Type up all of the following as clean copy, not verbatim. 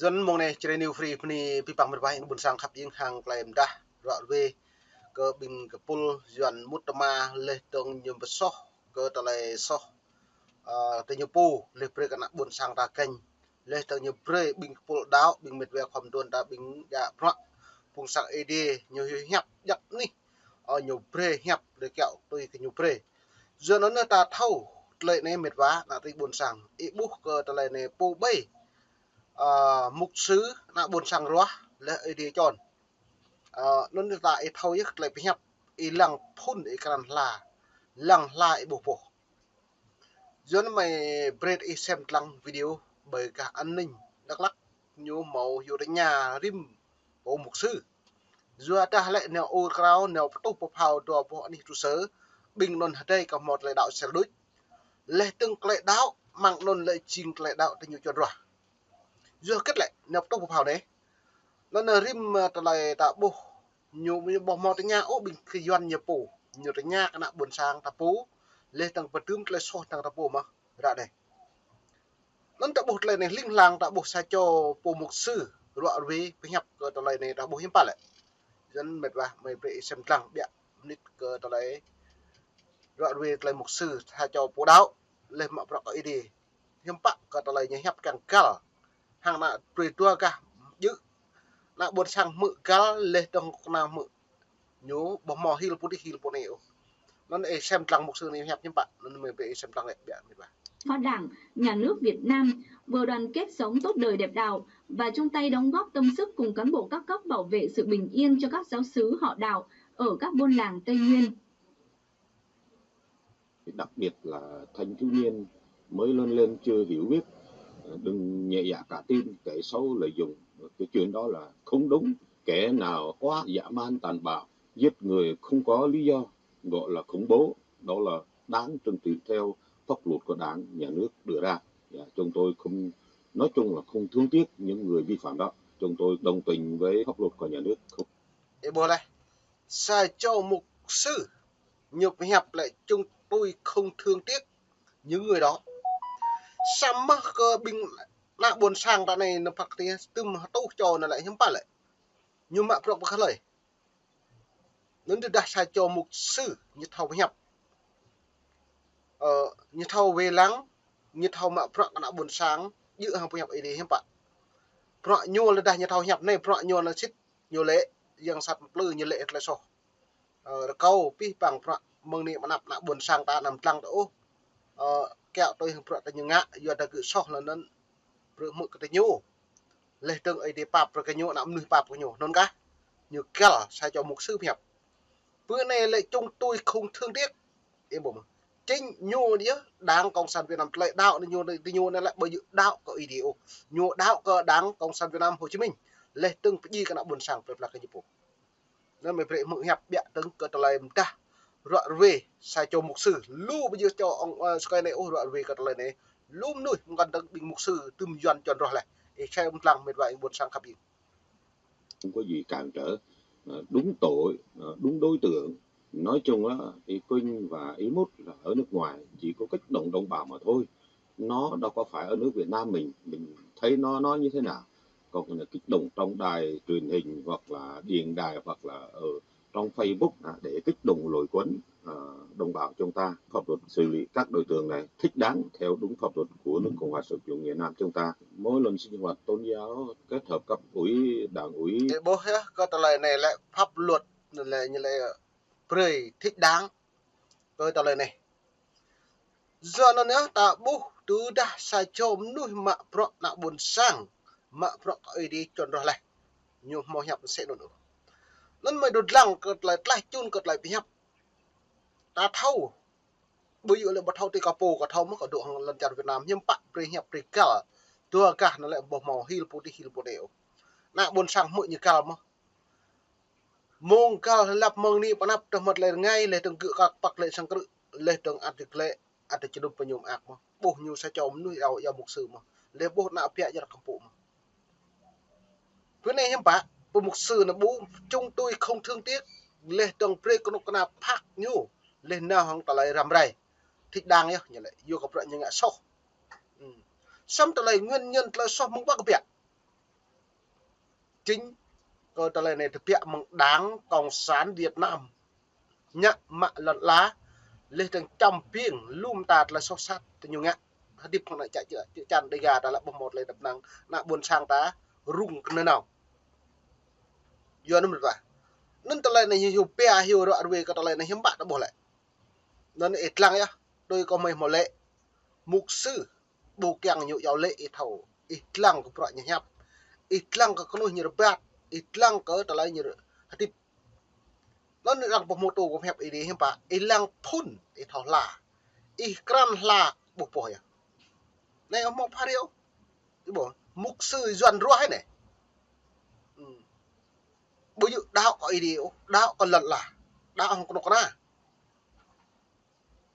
dân mong này chơi new free pni pipang berbaik buồn sang khắp những hàng klaim dah rõ về ke bing ke pul yuan mutama leh tong nyum besoh ke talai soh te nyupu leh pre kana buồn sang ta keng leh tong nyum pre bing pul dau bing mit we khom don ta bing ya pra pung sang ed nyu hiap yak ni nyu pre hiap de kẹo tôi ke nyu pre giờ nó ta thâu lệ này mệt vá là thì buồn sang ít bút cơ talai này pu bay mục sư na buồn sang róa lệ đi chọn nó tại thâu nhất lại bị nhập ý lăng phun ý cần lăng lại bộ bộ dân mày bread ý xem lăng video bởi cả an ninh đắk lắc nhiều màu nhiều đánh nhà rim bộ mục sư giờ ta lại nèo ô cao nèo tụ bộ phào đồ bộ anh tu sớ bình luận ở đây có một lời đạo sẽ đối lệ từng lệ đạo mạng luận lệ trình lệ đạo thì nhiều chuyện rồi giờ kết lại nèo tụ bộ phào đấy nó nè rim lại tạo bộ nhiều bỏ mò tới nhà ô bình khi doan nhiều bổ nhiều tới nhà cái nào buồn sang ta bố lên tầng bật tươm lên so tầng ta bố mà ra đây nó tạo bột này linh làng tạo bột sai cho bố mục sư loại về với nhập cái tạo này tạo bố hiếm pa lại dân mệt và mày bị xem lăng bịa nít cái tạo này loại về lại mục sư sai cho bố đáo lên mọi vật cái đi hiếm pa cái tạo này nhấp càng cao hàng nào tùy tua cả giữ na buồn sang mự cá lên tầng nào mự nhú bỏ mò hil pun eo nó xem lăng một sư này hẹp như bạn nó mới bị xem lăng lại bịa như vậy. Cho Đảng, Nhà nước Việt Nam vừa đoàn kết sống tốt đời đẹp đạo và chung tay đóng góp tâm sức cùng cán bộ các cấp bảo vệ sự bình yên cho các giáo xứ họ đạo ở các buôn làng Tây Nguyên. Đặc biệt là thanh thiếu niên mới lớn lên chưa hiểu biết, đừng nhẹ dạ cả tin, kẻ xấu lợi dụng. Cái chuyện đó là không đúng. Kẻ nào quá dã man tàn bạo, giết người không có lý do, gọi là khủng bố, đó là đáng trừng trị theo pháp luật của Đảng, Nhà nước đưa ra. Chúng tôi không, nói chung là không thương tiếc những người vi phạm đó. Chúng tôi đồng tình với pháp luật của Nhà nước. Không. Bố này, sai cho mục sư nhục hẹp lại chúng tôi không thương tiếc những người đó. Sao mà cơ bình nạ buồn sang ta này nó phát thì tùm tâu cho nó lại hiếm pa lại. Nhưng mà prok bác lời. Nó đã sai cho mục sư như thầu hẹp. Như thầu về lắng như thầu mà prok nạ buồn sang giữ hàng hẹp ấy đi hiếm pa. Prok nhô là đã như thầu hẹp này prok nhô là xích nhô lệ yang sat plư như lệ là so. Câu pi bằng prok mừng niệm nạp nạ buồn sang ta nằm lăng đó. Kẹo tôi hình prok ta như ngã giờ ta cứ so là nó prok mực cái nhô. Lê từng ấy đi pap rồi cái nhô nằm nuôi pap cái nhô non cả. Như kẹo sai cho mục sư hẹp. Bữa này lại chúng tôi không thương tiếc. Em bảo mà chính nhô đĩa đáng cộng sản Việt Nam lại đạo nhô này lại bởi dự đạo có ý điều nhô đạo có đáng cộng sản Việt Nam Hồ Chí Minh lệ từng phải đi cái nào buồn sang về là cái nhiệm vụ nên mình phải mượn hẹp bịa từng cái lời ta rõ về sai cho mục sư lưu bây giờ cho ông cái này ô rõ về cái lời này lưu nuôi gần từng bình mục sư tùm dần chọn rồi lại để sai ông lăng mình vậy buồn sang khắp đi không có gì cản trở, đúng tội, đúng đối tượng. Nói chung á, thì Quynh và Ý Mút là ở nước ngoài chỉ có kích động đồng bào mà thôi. Nó đâu có phải ở nước Việt Nam mình thấy nó như thế nào. Còn là kích động trong đài truyền hình hoặc là điện đài hoặc là ở trong Facebook để kích động lôi cuốn đồng bào chúng ta. Pháp luật xử lý các đối tượng này thích đáng theo đúng pháp luật của nước Cộng hòa xã hội chủ nghĩa Việt Nam chúng ta. Mỗi lần sinh hoạt tôn giáo kết hợp cấp ủy, đảng ủy. bố hết cái lời này lại pháp luật là như là cười thích đáng tôi tao lời này giờ nó nữa ta bố từ đã sai cho nuôi mạ pro nạ buồn sang mạ pro ấy đi chọn rồi lại nhiều mò hẹp sẽ nữa nên mày đột lăng cật lại chun cật lại bị hẹp ta thâu bây giờ lại bắt thâu thì có thâu mới có độ hàng lần chặt Việt Nam nhưng bạn pre hẹp pre cả tua cả nó lại bỏ màu hil po đều nạ buồn sang mỗi như cả mà mong cả lập mong ni panap trong một lời ngay lời từng cự các bạc lệ sang cự lời từng article lệ ada chedum penyum ak mà bố nhiều sa cho nuôi ao mục sư mà lời bố nạ pia cho kampu mà bữa nay hiếm bả bố mục sư là bố chúng tôi không thương tiếc lời từng pre con na pak nhu lời nào hàng ta lại ram rai thích đang nhá như lại vô gặp lại như ngã sau xong ta lại nguyên nhân là so mong bác bịa chính cơ ta lại này thực hiện bằng đáng cộng sản Việt Nam nhắc mạ lật lá lên thành trăm piêng lum tạt là sốt sát từ nhiều ngã điệp không lại chạy chữa chăn đây gà đã là bông một lên đập năng nạ buồn sang ta rung nơi nào do nó mình vào nên ta lại này nhiều pea nhiều đoạn về cái ta lại này hiếm bạn đã bỏ lại nên ít lăng nhá tôi có mấy một lệ mục sư bù keng nhiều giàu lệ ít thầu ít lăng của bọn nhà nhấp ít lăng có nuôi nhiều bát ít lăng có ta lại nhiều điệp nó rằng một mô tô của phép ý đi hiếm bạn ít lăng phun ít thầu là ít cran là buộc bỏ ya này ông mong phát điệu cái bộ mục sư doan rua hay này bây giờ đạo có ý điệu đạo còn lần là đạo không có nè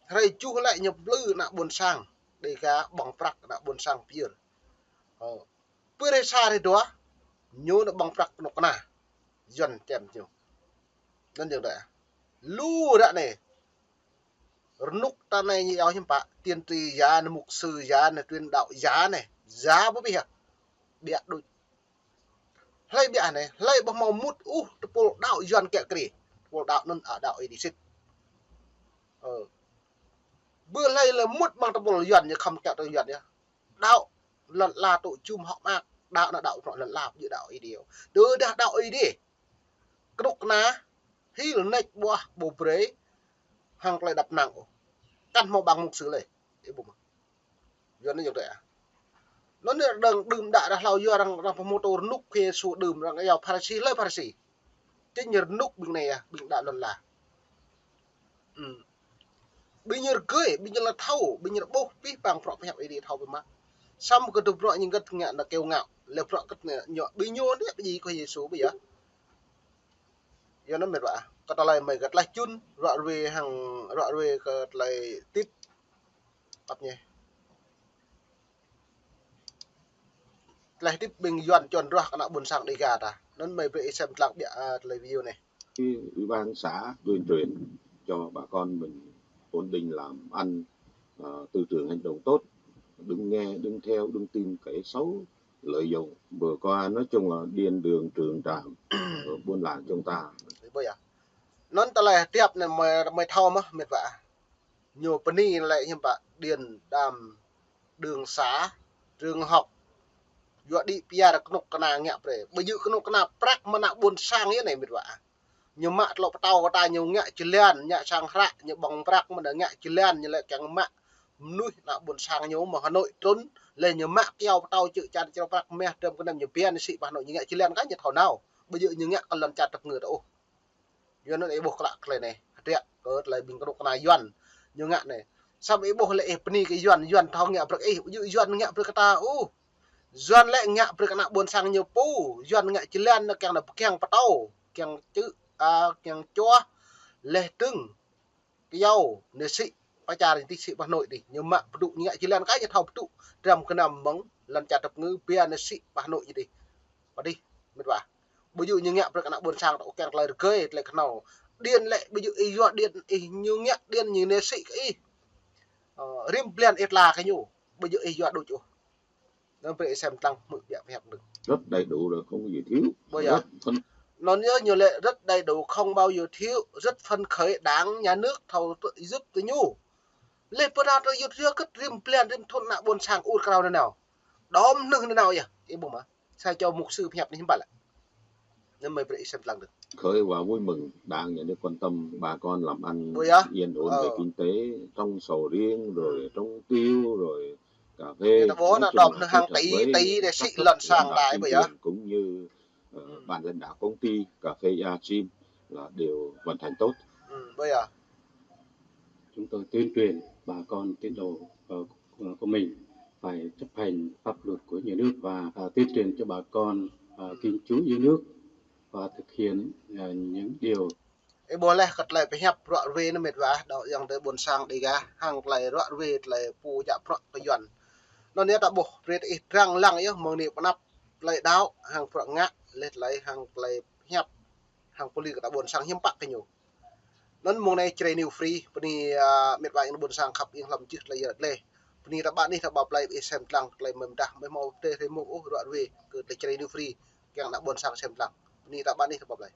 rồi chú lại nhập lư nạ buồn sang để cả bằng prak nạ buồn sang pier bữa xa thì đó nhớ nó bằng prak nó nè dần chém nhiều nên điều đấy lu đã này nút ta này như áo hiểm bạ tiên tri giá mục sư giá này tuyên đạo giá này giá bố bây giờ bịa đôi lấy bịa này lấy bằng màu mút bộ đạo dần kẹt kì bộ đạo nên ở đạo ấy đi xích bữa nay là mút bằng tập bộ dần như không kẹt tôi dần nhá đạo lần là tội chum họ mạc đạo là đạo gọi là làm như đạo ấy điều đưa đạo ấy đi cái đục ná hi là nách bùa bồ bế hàng lại đập nặng căn màu bằng mục sư này cái bụng giờ nó như vậy nó đừng đừng đã là lao giờ đang mô tô nút kia số đừng rằng cái dòng parasi lấy parasi cái nhờ nút bình này bình đã lần là bây giờ cưới bây giờ là thâu bây giờ là bố bí bằng phọ hẹp ấy đi thâu với má xong cái đục loại những cái ngạn là kêu ngạo là phọ cái nhỏ bây nhiêu đấy cái gì có gì số bây giờ nó mệt vả cái ta lại mày gật lại chun rọ về hàng rọ về cái lại tít tập nhỉ lại tiếp bình dọn chọn ra cái nào buồn sang đi gà ta nên mày về xem lạc địa lời video này Ủy ban xã tuyên truyền cho bà con mình ổn định làm ăn, tư tưởng hành động tốt, đừng nghe đừng theo đừng tin kẻ xấu lợi dụng vừa qua nói chung là điền đường trường trạm buôn làng chúng ta bây giờ nó ta lại tiếp này mày thao mà mệt vả nhiều pani lại như bạn điền đàm đường xá trường học dọa đi pia là cái nục cái ngẹp để bây giờ cái nục cái prak mà nặng buồn sang như này mệt vả nhiều mạ lộ tàu của ta nhiều ngại chilen nhẹ sang rạ nhiều bằng prak mà đã ngại chilen như lại càng mạ nuôi nặng buồn sang nhiều mà Hà Nội trốn lên nhiều mạ keo tàu chữ chan cho prak me trong cái năm nhiều pia sĩ Hà Nội như ngại chilen cái nhiệt thảo nào bây giờ như ngại còn lần chặt tập người đâu giờ nó để buộc lại cái này tiện có lại bình cái nục cái yuan nhiều ngại này sao ấy buộc lại pani cái yuan thao ngại prak ấy ví dụ yuan ngại prak ta doan lại ngạ bực nặng buồn sang nhiều pu doan ngạ chỉ lên nó càng là càng bắt đầu càng chữ càng cho lệ trưng cái dâu nề sĩ ba cha thì sĩ Hà Nội đi nhưng mà đủ ngạ chỉ lên cái như thầu tụ trầm cái nằm mống lần chặt tập ngư bia nề sĩ Hà Nội gì đi và đi mệt vả ví dụ như ngạ bực nặng buồn sang nó càng lại được cười lại cái nào điên lại ví dụ y doan điên y như ngạ điên như nề sĩ cái rim plan ít là cái nhủ ví dụ y doan đủ chỗ nó về xem tăng mực đẹp hẹp được rất đầy đủ rồi không có gì thiếu bây giờ nó nhớ nhiều lệ rất đầy đủ không bao giờ thiếu rất phân khởi đáng nhà nước thầu giúp từ nhu lệ bữa nào tôi yêu thương cất rim plan rim thôn nạ buồn sang u cao nào đó nương nào vậy cái bụng mà sao cho mục sư hẹp như vậy lại nên mới về xem tăng được khởi và vui mừng đảng nhà nước quan tâm bà con làm ăn yên ổn về kinh tế trong sầu riêng rồi trong tiêu rồi cà phê bố là đọc được hàng tỷ để xị lần sang đại bây giờ cũng như ban lãnh đạo công ty cà phê Yachim là đều vận hành tốt. Bây giờ chúng tôi tuyên truyền bà con tín đồ của mình phải chấp hành pháp luật của nhà nước và tuyên truyền cho bà con kính chú yêu nước và thực hiện những điều bố lại cất lại phải hẹp rõ về nó mệt vả đó rằng tới buồn sang đi ra hàng lại rõ về lại phù chạm rõ cái dần nó nhớ đã bộ về ít răng lăng ấy mong niệm nắp lại đáo hàng phượng ngã lên lại hàng lại hẹp hàng poli đã buồn sang hiếm bạc cái nhiều nó mong này chơi new free puni mệt vả nó buồn sang khắp yên làm chứ lại giờ lê puni đã bạn đi thằng bảo lại xem lăng lại mềm đà mới mau tê thấy mong rõ về cứ lại chơi new free yang nak bon sang sem lang ni tak bani sebab lai